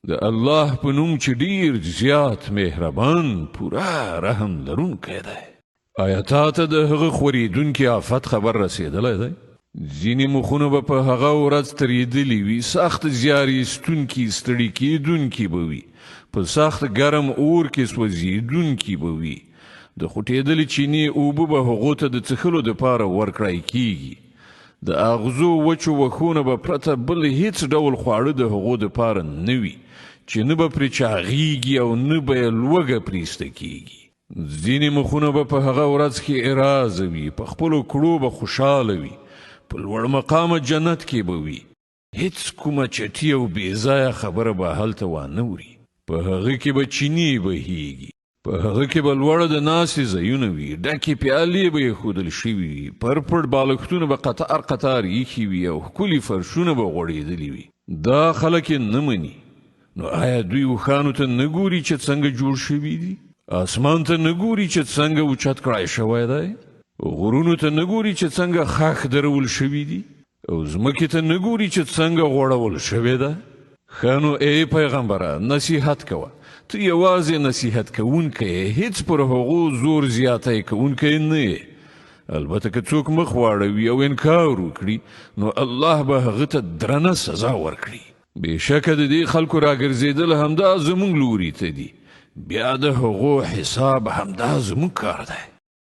د الله په نوم چې ډیر زیات مهربان پوره رحم لرونکی دی. آیا تا ته د هغه خوریدونکي آفت خبر رسېدلی دی؟ ځینې مخونه به په هغه ورځ تریدلي وي، سخت زیار ایستونکي ستړي کیدونکي به وي، په سخت ګرم اور کې سوځېدونکي به وي. د خوټېدلې چینې اوبه به هغو ته د څښلو دپاره ورکړی کیږي. د اغزو وچو وښونه به پرته بل هیڅ ډول خواړه د هغو دپاره نه وي چې نه به پرې چاغیږي او نه به یې لوږه پرېسته کیږي. ځینې مخونه به په هغه ورځ کې اراضه وي، په خپلو کړو به خوشحاله وي، په لوړ مقامه جنت کې به وي. هیڅ کومه چټي او بېځایه خبره به هلته وانه وري. په هغه کې به چینې بهیږي، په هغه کې به لوړه د ناستې ځایونه وي، ډکې پیالې به ایښودل شوي وي، پړ بالښتونه به قطار قطار ایښي وي او ښکلي فرشونه به غوړېدلي وي. دا خلک یې نه مني. نو آیا دوی اوښانو ته نه ګوري چې څنګه جوړ شوي دي؟ اسمان ته نه ګوري چې څنګه اوچت کړای شوی دی؟ غرونو ته نه ګوري چې څنګه خاښ درول شوي دي؟ او ځمکې ته نه ګوري چې څنګه غوړول شوې ده؟ ښه نو ای پیغمبره، نصیحت کوه. ته یوازې نصیحت کوونکی یې، هیڅ پر هغو زور زیاتی کوونکی نه یې. البته که څوک مخ واړوي او انکار وکړي نو الله به هغه ته درنه سزا ورکړي. بېشکه د دې خلکو راګرځېدل همدا زموږ لوري ته دي، بیا د هغو حساب همدا زموږ کار دی.